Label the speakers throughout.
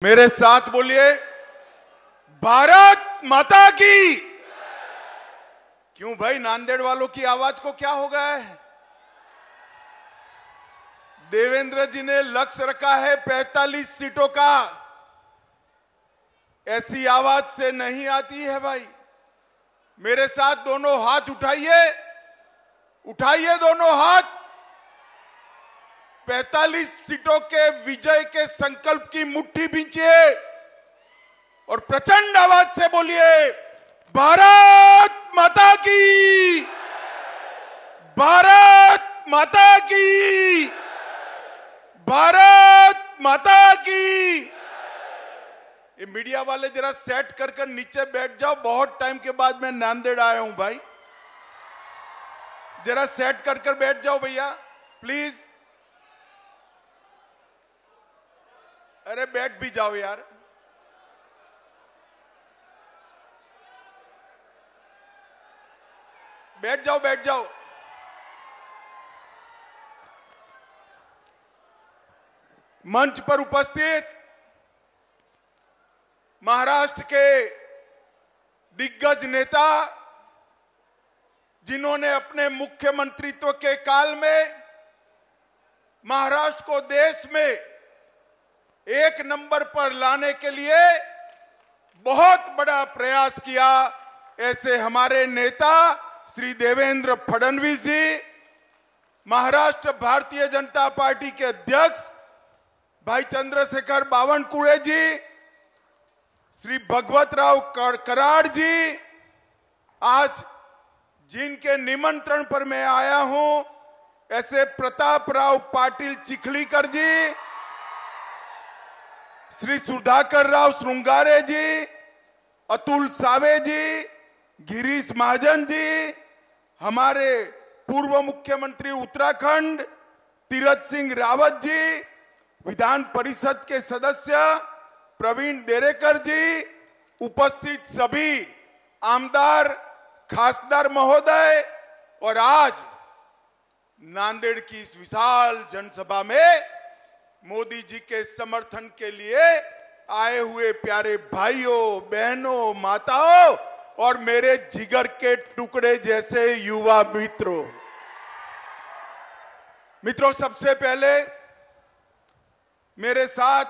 Speaker 1: मेरे साथ बोलिए, भारत माता की। क्यों भाई, नांदेड़ वालों की आवाज को क्या हो गया है? देवेंद्र जी ने लक्ष्य रखा है 45 सीटों का। ऐसी आवाज से नहीं आती है भाई। मेरे साथ दोनों हाथ उठाइए, उठाइए दोनों हाथ। 45 सीटों के विजय के संकल्प की मुट्ठी भींचिए और प्रचंड आवाज से बोलिए, भारत माता की, भारत माता की, भारत माता की। ये मीडिया वाले जरा सेट कर नीचे बैठ जाओ। बहुत टाइम के बाद मैं नांदेड़ आया हूं भाई, जरा सेट कर बैठ जाओ भैया प्लीज। अरे बैठ भी जाओ यार। बैठ जाओ, बैठ जाओ। मंच पर उपस्थित महाराष्ट्र के दिग्गज नेता, जिन्होंने अपने मुख्यमंत्रित्व के काल में महाराष्ट्र को देश में एक नंबर पर लाने के लिए बहुत बड़ा प्रयास किया, ऐसे हमारे नेता श्री देवेंद्र फडणवीस जी, महाराष्ट्र भारतीय जनता पार्टी के अध्यक्ष भाई चंद्रशेखर बावनकुळे जी, श्री भगवतराव कराड़ जी, आज जिनके निमंत्रण पर मैं आया हूं, ऐसे प्रतापराव पाटिल चिखलीकर जी, श्री सुधाकर राव श्रृंगारे जी, अतुल सावे जी, गिरीश महाजन जी, हमारे पूर्व मुख्यमंत्री उत्तराखंड तीरथ सिंह रावत जी, विधान परिषद के सदस्य प्रवीण देरेकर जी, उपस्थित सभी आमदार खासदार महोदय, और आज नांदेड़ की इस विशाल जनसभा में मोदी जी के समर्थन के लिए आए हुए प्यारे भाइयों बहनों माताओं और मेरे जिगर के टुकड़े जैसे युवा मित्रों, सबसे पहले मेरे साथ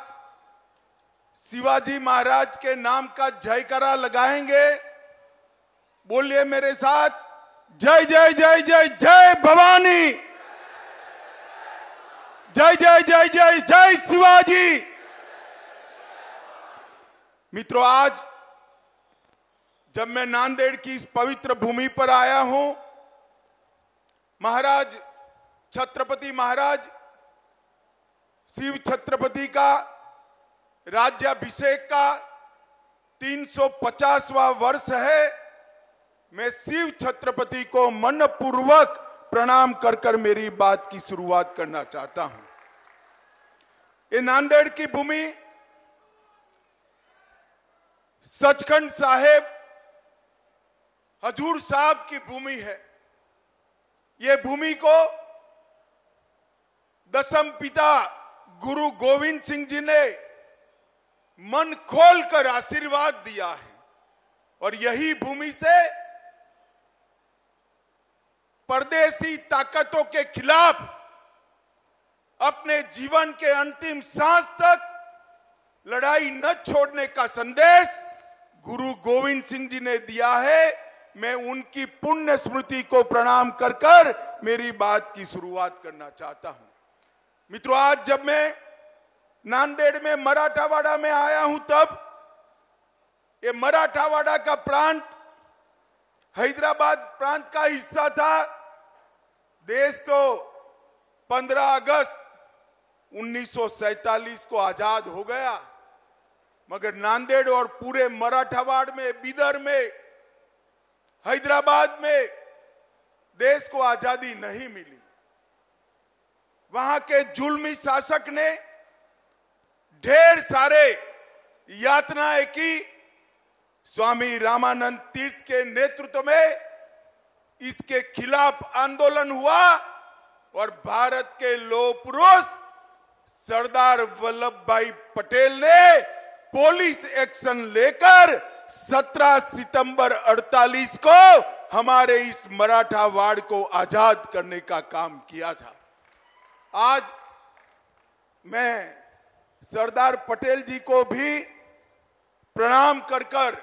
Speaker 1: शिवाजी महाराज के नाम का जयकारा लगाएंगे। बोलिए मेरे साथ, जय जय जय जय जय भवानी, जय जय जय जय जय शिवाजी। मित्रों, आज जब मैं नांदेड़ की इस पवित्र भूमि पर आया हूं, महाराज छत्रपति महाराज शिव छत्रपति का राज्याभिषेक का 350वां वर्ष है। मैं शिव छत्रपति को मनपूर्वक प्रणाम कर मेरी बात की शुरुआत करना चाहता हूं। ये नांदेड़ की भूमि सचखंड साहेब हजूर साहब की भूमि है। ये भूमि को दसम पिता गुरु गोविंद सिंह जी ने मन खोलकर आशीर्वाद दिया है, और यही भूमि से परदेशी ताकतों के खिलाफ अपने जीवन के अंतिम सांस तक लड़ाई न छोड़ने का संदेश गुरु गोविंद सिंह जी ने दिया है। मैं उनकी पुण्य स्मृति को प्रणाम कर मेरी बात की शुरुआत करना चाहता हूं। मित्रों, आज जब मैं नांदेड़ में मराठावाड़ा में आया हूं, तब ये मराठावाड़ा का प्रांत हैदराबाद प्रांत का हिस्सा था। देश तो 15 अगस्त 1947 को आजाद हो गया, मगर नांदेड़ और पूरे मराठावाड़ में, बीदर में, हैदराबाद में देश को आजादी नहीं मिली। वहां के जुल्मी शासक ने ढेर सारे यातनाएं की। स्वामी रामानंद तीर्थ के नेतृत्व में इसके खिलाफ आंदोलन हुआ और भारत के लौह पुरुष सरदार वल्लभ भाई पटेल ने पुलिस एक्शन लेकर 17 सितंबर 48 को हमारे इस मराठा वाड़ को आजाद करने का काम किया था। आज मैं सरदार पटेल जी को भी प्रणाम कर कर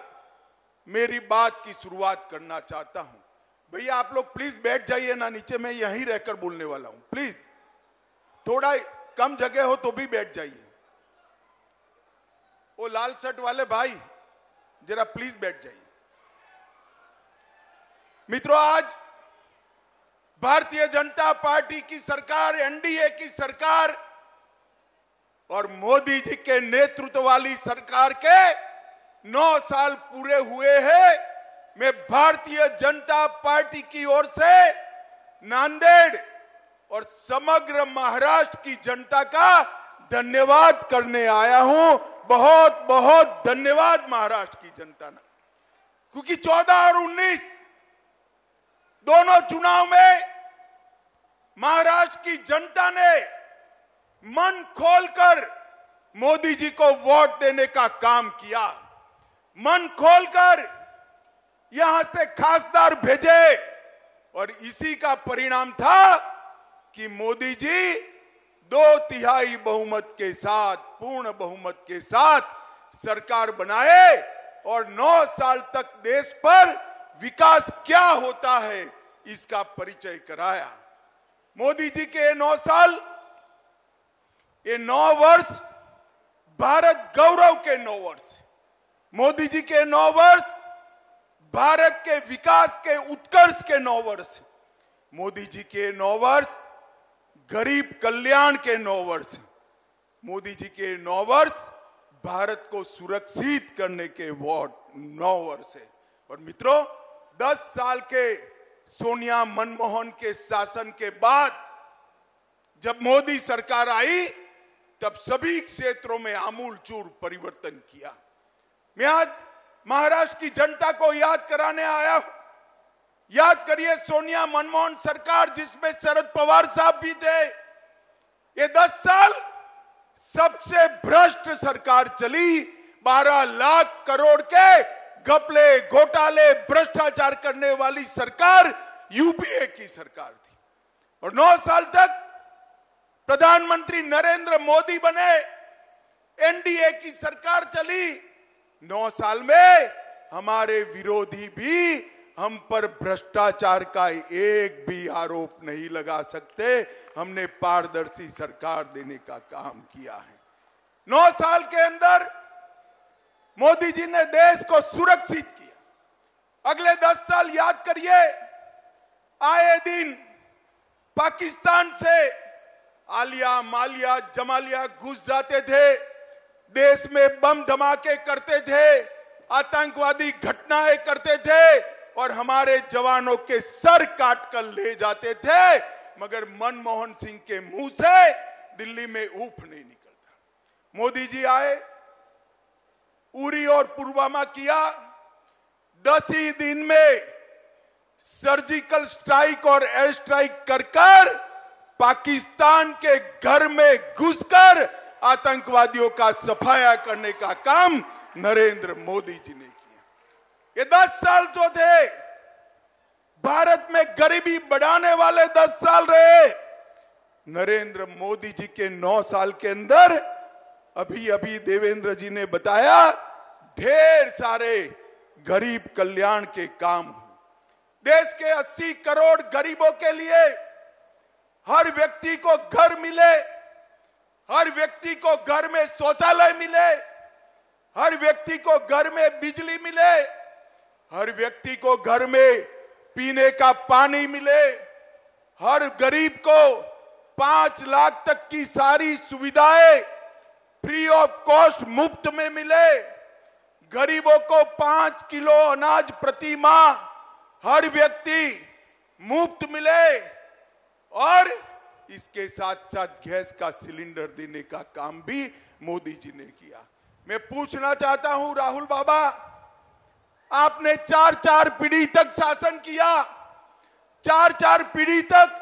Speaker 1: मेरी बात की शुरुआत करना चाहता हूं। भैया आप लोग प्लीज बैठ जाइए ना नीचे, मैं यहीं रहकर बोलने वाला हूं। प्लीज थोड़ा कम जगह हो तो भी बैठ जाइए। वो लाल शर्ट वाले भाई जरा प्लीज बैठ जाइए। मित्रों, आज भारतीय जनता पार्टी की सरकार, एनडीए की सरकार और मोदी जी के नेतृत्व वाली सरकार के 9 साल पूरे हुए हैं। मैं भारतीय जनता पार्टी की ओर से नांदेड़ और समग्र महाराष्ट्र की जनता का धन्यवाद करने आया हूं। बहुत बहुत धन्यवाद महाराष्ट्र की जनता ने, क्योंकि 14 और 19 दोनों चुनाव में महाराष्ट्र की जनता ने मन खोलकर मोदी जी को वोट देने का काम किया। मन खोलकर यहां से खासदार भेजे और इसी का परिणाम था कि मोदी जी 2/3 बहुमत के साथ, पूर्ण बहुमत के साथ सरकार बनाए और 9 साल तक देश पर विकास क्या होता है इसका परिचय कराया। मोदी जी के 9 साल, ये 9 वर्ष भारत गौरव के 9 वर्ष। मोदी जी के 9 वर्ष भारत के विकास के उत्कर्ष के 9 वर्ष। मोदी जी के 9 वर्ष गरीब कल्याण के 9 वर्ष। मोदी जी के 9 वर्ष भारत को सुरक्षित करने के 9 वर्ष है। और मित्रों, 10 साल के सोनिया मनमोहन के शासन के बाद जब मोदी सरकार आई तब सभी क्षेत्रों में आमूलचूल परिवर्तन किया। मैं आज महाराष्ट्र की जनता को याद कराने आया हूं। याद करिए सोनिया मनमोहन सरकार, जिसमें शरद पवार साहब भी थे। ये 10 साल सबसे भ्रष्ट सरकार चली। 12 लाख करोड़ के घपले, घोटाले, भ्रष्टाचार करने वाली सरकार यूपीए की सरकार थी। और 9 साल तक प्रधानमंत्री नरेंद्र मोदी बने, एनडीए की सरकार चली। 9 साल में हमारे विरोधी भी हम पर भ्रष्टाचार का एक भी आरोप नहीं लगा सकते। हमने पारदर्शी सरकार देने का काम किया है। 9 साल के अंदर मोदी जी ने देश को सुरक्षित किया। अगले 10 साल याद करिए, आए दिन पाकिस्तान से आलिया, मालिया, जमालिया घुस जाते थे, देश में बम धमाके करते थे, आतंकवादी घटनाएं करते थे और हमारे जवानों के सर काट कर ले जाते थे। मगर मनमोहन सिंह के मुंह से दिल्ली में ऊफ नहीं निकलता। मोदी जी आए, उरी और पुलवामा किया। 10 ही दिन में सर्जिकल स्ट्राइक और एयर स्ट्राइक कर कर पाकिस्तान के घर में घुसकर आतंकवादियों का सफाया करने का काम नरेंद्र मोदी जी ने किया। ये 10 साल जो थे भारत में गरीबी बढ़ाने वाले 10 साल रहे। नरेंद्र मोदी जी के 9 साल के अंदर अभी अभी देवेंद्र जी ने बताया, ढेर सारे गरीब कल्याण के काम। देश के 80 करोड़ गरीबों के लिए हर व्यक्ति को घर मिले, हर व्यक्ति को घर में शौचालय मिले, हर व्यक्ति को घर में बिजली मिले, हर व्यक्ति को घर में पीने का पानी मिले, हर गरीब को 5 लाख तक की सारी सुविधाएं फ्री ऑफ कॉस्ट मुफ्त में मिले, गरीबों को 5 किलो अनाज प्रति माह हर व्यक्ति मुफ्त मिले और इसके साथ साथ गैस का सिलेंडर देने का काम भी मोदी जी ने किया। मैं पूछना चाहता हूं राहुल बाबा, आपने 4 पीढ़ी तक शासन किया। 4 पीढ़ी तक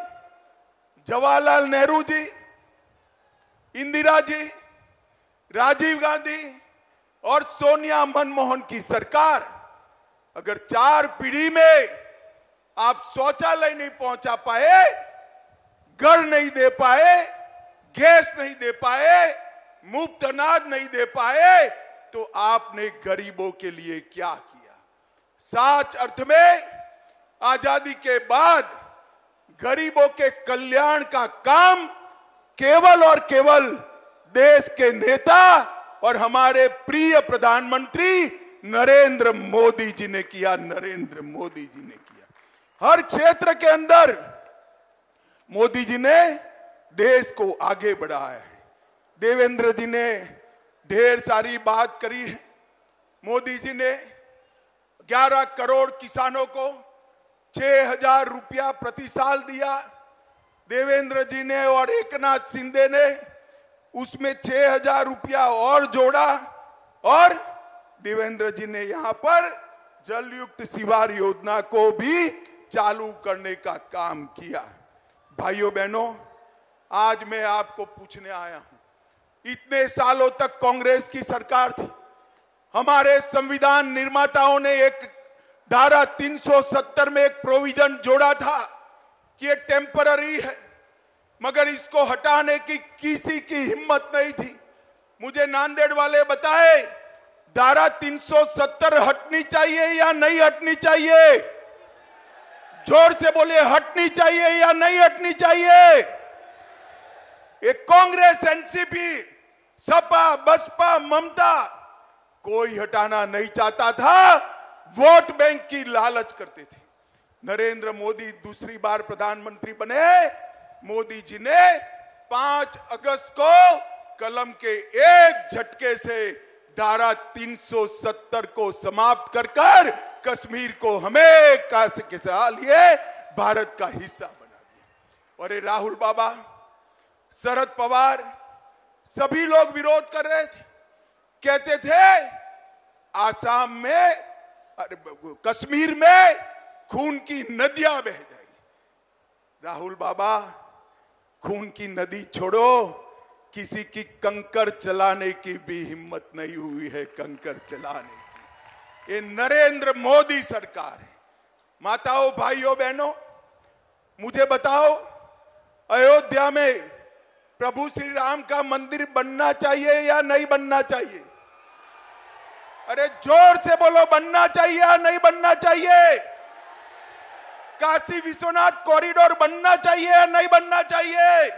Speaker 1: जवाहरलाल नेहरू जी, इंदिरा जी, राजीव गांधी और सोनिया मनमोहन की सरकार अगर 4 पीढ़ी में आप शौचालय नहीं पहुंचा पाए, घर नहीं दे पाए, गैस नहीं दे पाए, मुफ्त अनाज नहीं दे पाए, तो आपने गरीबों के लिए क्या किया? सच अर्थ में आजादी के बाद गरीबों के कल्याण का काम केवल और केवल देश के नेता और हमारे प्रिय प्रधानमंत्री नरेंद्र मोदी जी ने किया। नरेंद्र मोदी जी ने किया। हर क्षेत्र के अंदर मोदी जी ने देश को आगे बढ़ाया है। देवेंद्र जी ने ढेर सारी बात करी है। मोदी जी ने 11 करोड़ किसानों को 6,000 रुपया प्रति साल दिया। देवेंद्र जी ने और एकनाथ शिंदे ने उसमें 6,000 रुपया और जोड़ा और देवेंद्र जी ने यहां पर जलयुक्त शिवार योजना को भी चालू करने का काम किया। भाइयों बहनों, आज मैं आपको पूछने आया हूं, इतने सालों तक कांग्रेस की सरकार थी। हमारे संविधान निर्माताओं ने एक धारा 370 में एक प्रोविजन जोड़ा था कि ये टेम्पररी है, मगर इसको हटाने की किसी की हिम्मत नहीं थी। मुझे नांदेड़ वाले बताए, धारा 370 हटनी चाहिए या नहीं हटनी चाहिए? जोर से बोले, हटनी चाहिए या नहीं हटनी चाहिए? एक कांग्रेस, एनसीपी, सपा, बसपा, ममता कोई हटाना नहीं चाहता था, वोट बैंक की लालच करते थे। नरेंद्र मोदी दूसरी बार प्रधानमंत्री बने। मोदी जी ने 5 अगस्त को कलम के एक झटके से धारा 370 को समाप्त कर कश्मीर को हमेशा के लिए भारत का हिस्सा बना दिया। और राहुल बाबा, शरद पवार, सभी लोग विरोध कर रहे थे। कहते थे आसाम में, कश्मीर में खून की नदियां बह जाएगी। राहुल बाबा, खून की नदी छोड़ो, किसी की कंकर चलाने की भी हिम्मत नहीं हुई है। कंकर चलाने की ये नरेंद्र मोदी सरकार है। माताओं, भाइयों, बहनों, मुझे बताओ, अयोध्या में प्रभु श्री राम का मंदिर बनना चाहिए या नहीं बनना चाहिए? अरे जोर से बोलो, बनना चाहिए या नहीं बनना चाहिए? काशी विश्वनाथ कॉरिडोर बनना चाहिए या नहीं बनना चाहिए?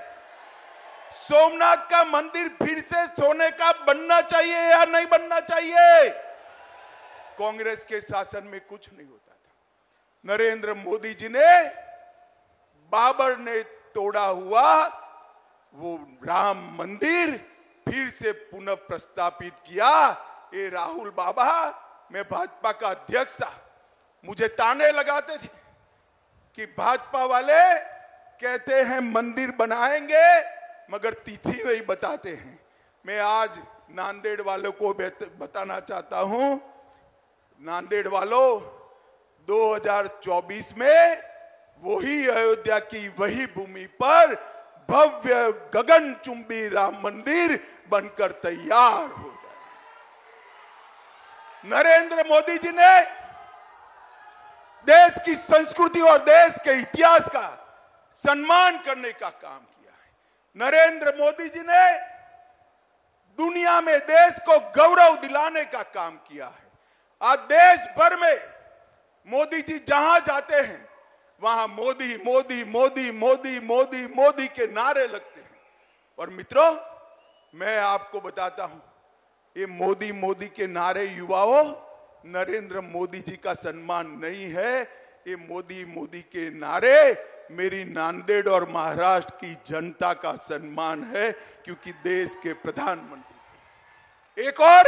Speaker 1: सोमनाथ का मंदिर फिर से सोने का बनना चाहिए या नहीं बनना चाहिए? कांग्रेस के शासन में कुछ नहीं होता था। नरेंद्र मोदी जी ने बाबर ने तोड़ा हुआ वो राम मंदिर फिर से पुनः प्रस्तापित किया। ये राहुल बाबा, मैं भाजपा का अध्यक्ष था, मुझे ताने लगाते थे कि भाजपा वाले कहते हैं मंदिर बनाएंगे मगर तिथि नहीं बताते हैं। मैं आज नांदेड़ वालों को बताना चाहता हूं, नांदेड़ वालों, 2024 में वही अयोध्या की वही भूमि पर भव्य गगनचुंबी राम मंदिर बनकर तैयार हो जाए। नरेंद्र मोदी जी ने देश की संस्कृति और देश के इतिहास का सम्मान करने का काम किया है। नरेंद्र मोदी जी ने दुनिया में देश को गौरव दिलाने का काम किया है। आज देश भर में मोदी जी जहां जाते हैं वहां मोदी मोदी मोदी मोदी मोदी मोदी के नारे लगते हैं। और मित्रों, मैं आपको बताता हूं, ये मोदी मोदी के नारे युवाओं नरेंद्र मोदी जी का सम्मान नहीं है। ये मोदी मोदी के नारे मेरी नांदेड़ और महाराष्ट्र की जनता का सम्मान है, क्योंकि देश के प्रधानमंत्री। एक और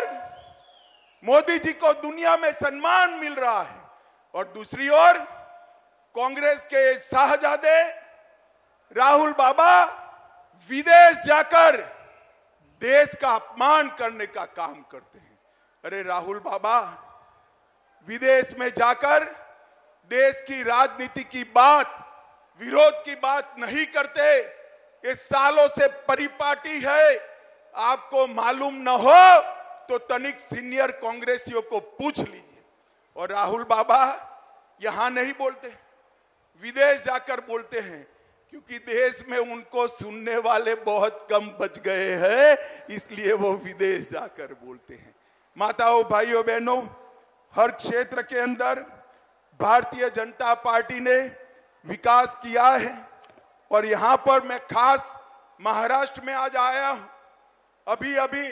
Speaker 1: मोदी जी को दुनिया में सम्मान मिल रहा है और दूसरी ओर कांग्रेस के शाहजादे राहुल बाबा विदेश जाकर देश का अपमान करने का काम करते हैं। अरे राहुल बाबा, विदेश में जाकर देश की राजनीति की बात, विरोध की बात नहीं करते। ये सालों से परिपाटी है। आपको मालूम न हो तो तनिक सीनियर कांग्रेसियों को पूछ लीजिए। और राहुल बाबा यहां नहीं बोलते, विदेश जाकर बोलते हैं, क्योंकि देश में उनको सुनने वाले बहुत कम बच गए हैं, इसलिए वो विदेश जाकर बोलते हैं। माताओं, भाइयों, बहनों, हर क्षेत्र के अंदर भारतीय जनता पार्टी ने विकास किया है। और यहां पर मैं खास महाराष्ट्र में आज आया हूं। अभी अभी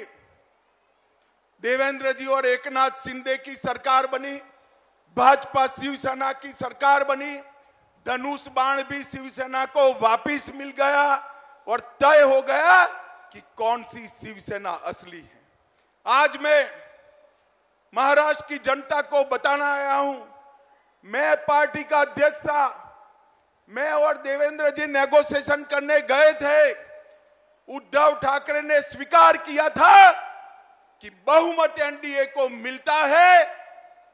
Speaker 1: देवेंद्र जी और एकनाथ शिंदे की सरकार बनी, भाजपा शिवसेना की सरकार बनी, धनुष बाण भी शिवसेना को वापिस मिल गया और तय हो गया कि कौन सी शिवसेना असली है। आज मैं महाराष्ट्र की जनता को बताना आया हूं, मैं पार्टी का अध्यक्ष था, मैं और देवेंद्र जी नेगोशिएशन करने गए थे। उद्धव ठाकरे ने स्वीकार किया था कि बहुमत एनडीए को मिलता है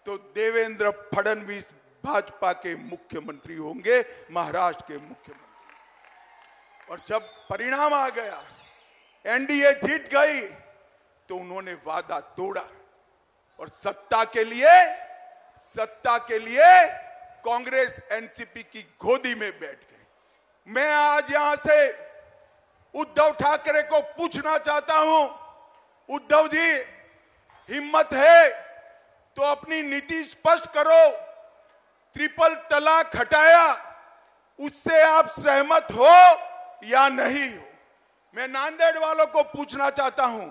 Speaker 1: तो देवेंद्र फडणवीस भाजपा के मुख्यमंत्री होंगे, महाराष्ट्र के मुख्यमंत्री। और जब परिणाम आ गया, एनडीए जीत गई, तो उन्होंने वादा तोड़ा और सत्ता के लिए कांग्रेस एनसीपी की गोदी में बैठ गए। मैं आज यहां से उद्धव ठाकरे को पूछना चाहता हूं, उद्धव जी, हिम्मत है तो अपनी नीति स्पष्ट करो। ट्रिपल तलाक हटाया, उससे आप सहमत हो या नहीं हो? मैं नांदेड़ वालों को पूछना चाहता हूं,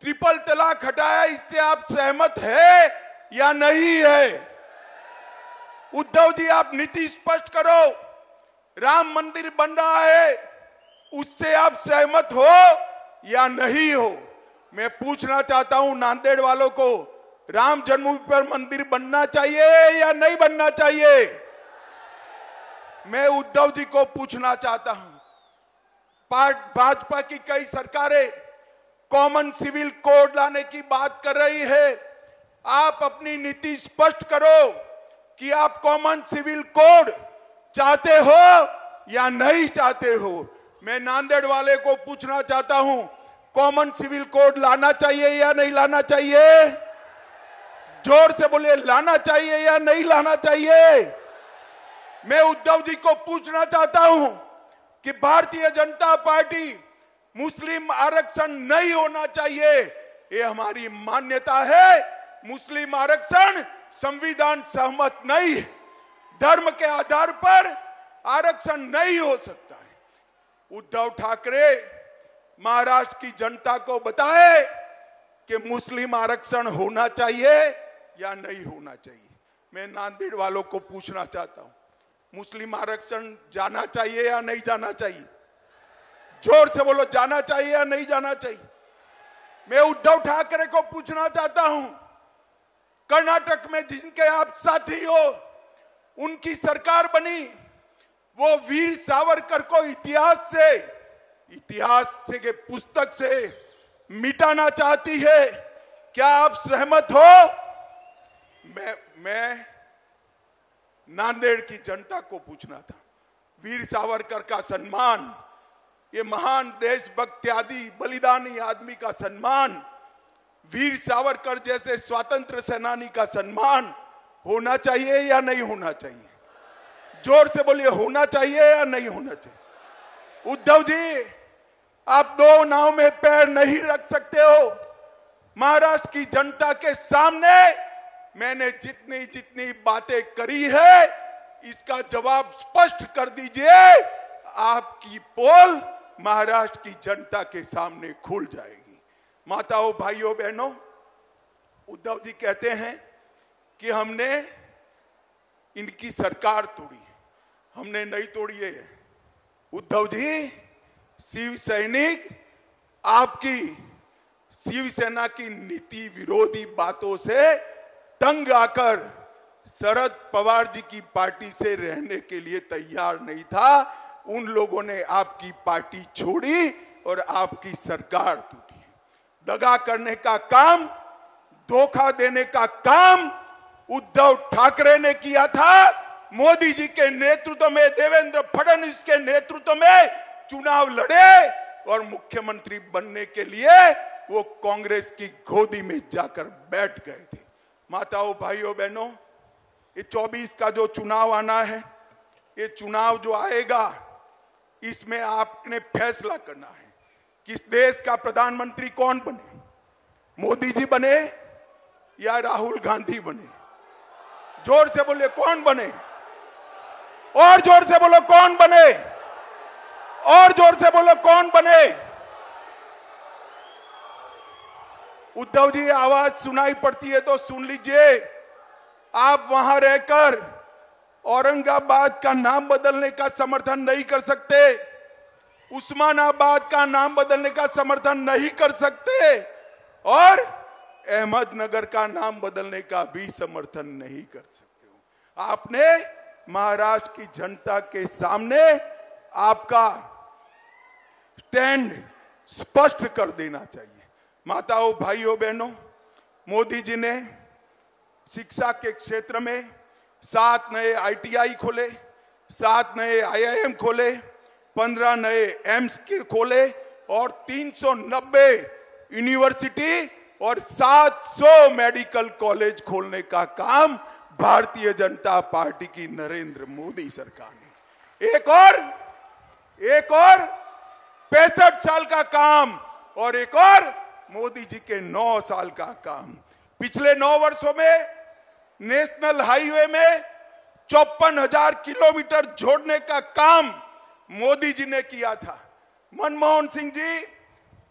Speaker 1: ट्रिपल तलाक हटाया, इससे आप सहमत है या नहीं है? उद्धव जी, आप नीति स्पष्ट करो। राम मंदिर बन रहा है, उससे आप सहमत हो या नहीं हो? मैं पूछना चाहता हूं नांदेड़ वालों को, राम जन्मभूमि पर मंदिर बनना चाहिए या नहीं बनना चाहिए? मैं उद्धव जी को पूछना चाहता हूं, भाजपा की कई सरकारें कॉमन सिविल कोड लाने की बात कर रही है। आप अपनी नीति स्पष्ट करो कि आप कॉमन सिविल कोड चाहते हो या नहीं चाहते हो। मैं नांदेड़ वाले को पूछना चाहता हूं, कॉमन सिविल कोड लाना चाहिए या नहीं लाना चाहिए? जोर से बोलिए, लाना चाहिए या नहीं लाना चाहिए? मैं उद्धव जी को पूछना चाहता हूं कि भारतीय जनता पार्टी, मुस्लिम आरक्षण नहीं होना चाहिए, ये हमारी मान्यता है। मुस्लिम आरक्षण संविधान सहमत नहीं है, धर्म के आधार पर आरक्षण नहीं हो सकता है। उद्धव ठाकरे महाराष्ट्र की जनता को बताए कि मुस्लिम आरक्षण होना चाहिए या नहीं होना चाहिए। मैं नांदेड़ वालों को पूछना चाहता हूं, मुस्लिम आरक्षण जाना चाहिए या नहीं जाना चाहिए? जोर से बोलो, जाना चाहिए या नहीं जाना चाहिए? मैं उद्धव ठाकरे को पूछना चाहता हूं, कर्नाटक में जिनके आप साथी हो, उनकी सरकार बनी, वो वीर सावरकर को इतिहास से के पुस्तक से मिटाना चाहती है। क्या आप सहमत हो? मैं नांदेड़ की जनता को पूछना था, वीर सावरकर का सम्मान, ये महान देशभक्त आदि बलिदानी आदमी का सम्मान, वीर सावरकर जैसे स्वतंत्र सेनानी का सम्मान होना चाहिए या नहीं होना चाहिए? जोर से बोलिए, होना चाहिए या नहीं होना चाहिए? उद्धव जी, आप दो नाव में पैर नहीं रख सकते हो। महाराष्ट्र की जनता के सामने मैंने जितनी बातें करी है, इसका जवाब स्पष्ट कर दीजिए। आपकी पोल महाराष्ट्र की जनता के सामने खुल जाएगी। माताओं, भाइयों, बहनों, उद्धव जी कहते हैं कि हमने इनकी सरकार तोड़ी, हमने नहीं तोड़ी है। उद्धव जी, शिव सैनिक आपकी शिवसेना की नीति विरोधी बातों से तंग आकर शरद पवार जी की पार्टी से रहने के लिए तैयार नहीं था। उन लोगों ने आपकी पार्टी छोड़ी और आपकी सरकार टूटी। दगा करने का काम, धोखा देने का काम उद्धव ठाकरे ने किया था। मोदी जी के नेतृत्व में, देवेंद्र फडणवीस के नेतृत्व में चुनाव लड़े और मुख्यमंत्री बनने के लिए वो कांग्रेस की गोदी में जाकर बैठ गए थे। माताओं, भाइयों, बहनों, ये 24 का जो चुनाव आना है, ये चुनाव जो आएगा, इसमें आपने फैसला करना है किस देश का प्रधानमंत्री कौन बने, मोदी जी बने या राहुल गांधी बने। जोर से बोले कौन बने, और जोर से बोलो कौन बने, और जोर से बोलो कौन बने। उद्धव जी, आवाज सुनाई पड़ती है तो सुन लीजिए। आप वहां रहकर औरंगाबाद का नाम बदलने का समर्थन नहीं कर सकते, उस्मानाबाद का नाम बदलने का समर्थन नहीं कर सकते, और अहमदनगर का नाम बदलने का भी समर्थन नहीं कर सकते हो। आपने महाराष्ट्र की जनता के सामने आपका स्टैंड स्पष्ट कर देना चाहिए। माताओं, भाइयों, बहनों, मोदी जी ने शिक्षा के क्षेत्र में 7 नए ITI खोले, 7 नए IIM खोले, 15 नए एम्स खोले, और 390 यूनिवर्सिटी और 700 मेडिकल कॉलेज खोलने का काम भारतीय जनता पार्टी की नरेंद्र मोदी सरकार ने। एक और 65 साल का काम, और एक और मोदी जी के 9 साल का काम। पिछले 9 वर्षों में नेशनल हाईवे में 54,000 किलोमीटर जोड़ने का काम मोदी जी ने किया था। मनमोहन सिंह जी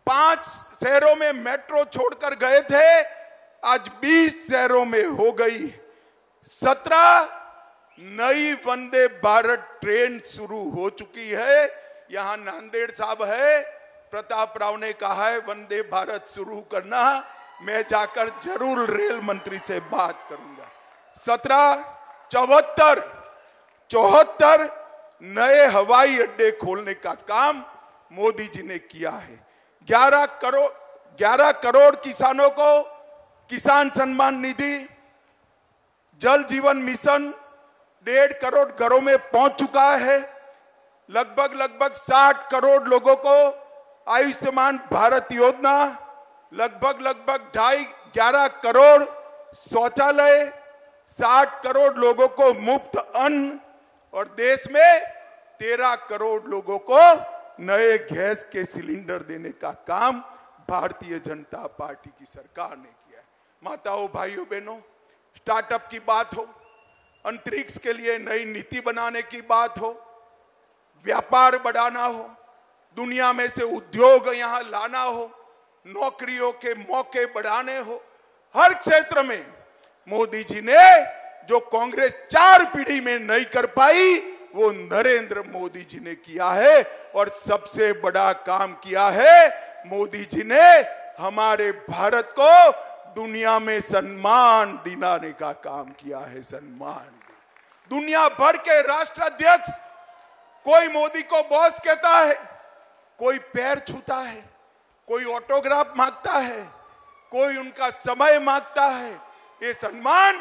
Speaker 1: 5 शहरों में मेट्रो छोड़कर गए थे, आज 20 शहरों में हो गई। 17 नई वंदे भारत ट्रेन शुरू हो चुकी है। यहां नांदेड़ साहब है, प्रताप राव ने कहा है वंदे भारत शुरू करना, मैं जाकर जरूर रेल मंत्री से बात करूंगा। 74 नए हवाई अड्डे खोलने का काम मोदी जी ने किया है। 11 करोड़ किसानों को किसान सम्मान निधि, जल जीवन मिशन 1.5 करोड़ घरों में पहुंच चुका है। लगभग 60 करोड़ लोगों को आयुष्मान भारत योजना, लगभग 11 करोड़ शौचालय, 60 करोड़ लोगों को मुफ्त अन्न, और देश में 13 करोड़ लोगों को नए गैस के सिलेंडर देने का काम भारतीय जनता पार्टी की सरकार ने किया है। माताओं, भाइयों, बहनों, स्टार्टअप की बात हो, अंतरिक्ष के लिए नई नीति बनाने की बात हो, व्यापार बढ़ाना हो, दुनिया में से उद्योग यहां लाना हो, नौकरियों के मौके बढ़ाने हो, हर क्षेत्र में मोदी जी ने जो कांग्रेस 4 पीढ़ी में नहीं कर पाई, वो नरेंद्र मोदी जी ने किया है। और सबसे बड़ा काम किया है, मोदी जी ने हमारे भारत को दुनिया में सम्मान दिलाने का काम किया है। सम्मान, दुनिया भर के राष्ट्राध्यक्ष कोई मोदी को बॉस कहता है, कोई पैर छूता है, कोई ऑटोग्राफ मांगता है, कोई उनका समय मांगता है। ये सम्मान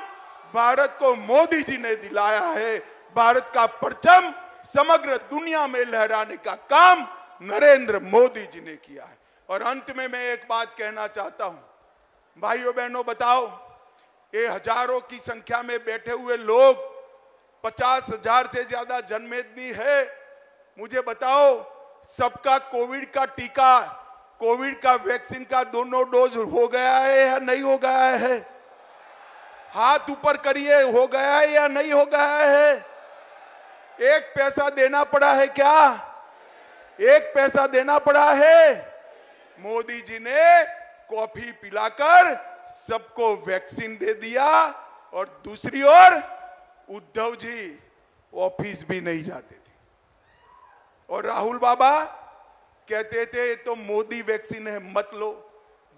Speaker 1: भारत को मोदी जी ने दिलाया है। भारत का परचम समग्र दुनिया में लहराने का काम नरेंद्र मोदी जी ने किया है। और अंत में मैं एक बात कहना चाहता हूं, भाइयों बहनों, बताओ, ये हजारों की संख्या में बैठे हुए लोग, 50,000 से ज्यादा जनमेदनी है, मुझे बताओ, सबका कोविड का टीका, कोविड का वैक्सीन का दोनों डोज हो गया है या नहीं हो गया है? हाथ ऊपर करिए, हो गया है या नहीं हो गया है? 1 पैसा देना पड़ा है क्या? 1 पैसा देना पड़ा है? मोदी जी ने कॉफी पिलाकर सबको वैक्सीन दे दिया, और दूसरी ओर उद्धव जी ऑफिस भी नहीं जाते थे, और राहुल बाबा कहते थे तो मोदी वैक्सीन है, मत लो।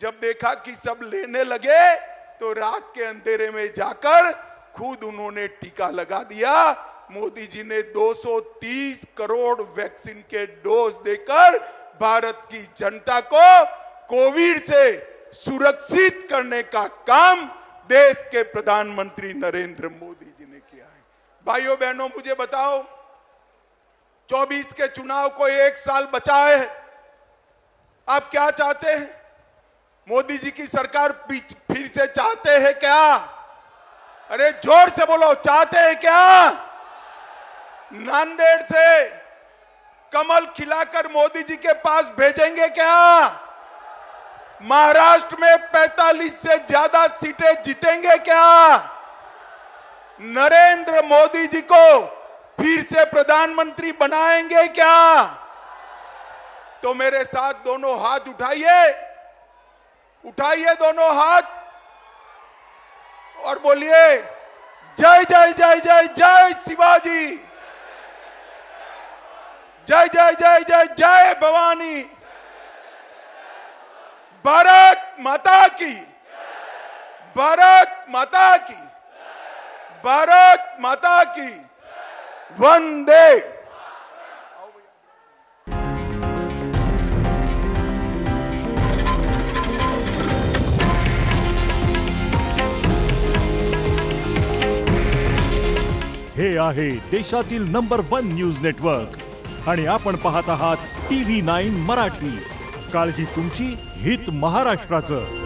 Speaker 1: जब देखा कि सब लेने लगे तो रात के अंधेरे में जाकर खुद उन्होंने टीका लगा दिया। मोदी जी ने 230 करोड़ वैक्सीन के डोज देकर भारत की जनता को कोविड से सुरक्षित करने का काम देश के प्रधानमंत्री नरेंद्र मोदी जी ने किया है। भाइयों बहनों, मुझे बताओ, 24 के चुनाव को 1 साल बचा है, आप क्या चाहते हैं? मोदी जी की सरकार फिर से चाहते हैं क्या? अरे जोर से बोलो, चाहते हैं क्या? नांदेड़ से कमल खिलाकर मोदी जी के पास भेजेंगे क्या? महाराष्ट्र में 45 से ज्यादा सीटें जीतेंगे क्या? नरेंद्र मोदी जी को फिर से प्रधानमंत्री बनाएंगे क्या? तो मेरे साथ दोनों हाथ उठाइए, उठाइए दोनों हाथ और बोलिए जय जय जय जय जय शिवाजी, जय जय जय जय जय भवानी, भारत माता की, भारत माता की, भारत माता की, वंदे।
Speaker 2: हे आहे देशातील नंबर 1 न्यूज नेटवर्क आणि आपण पाहत आहात TV9 मराठी। काळजी तुमची, हित महाराष्ट्राचं।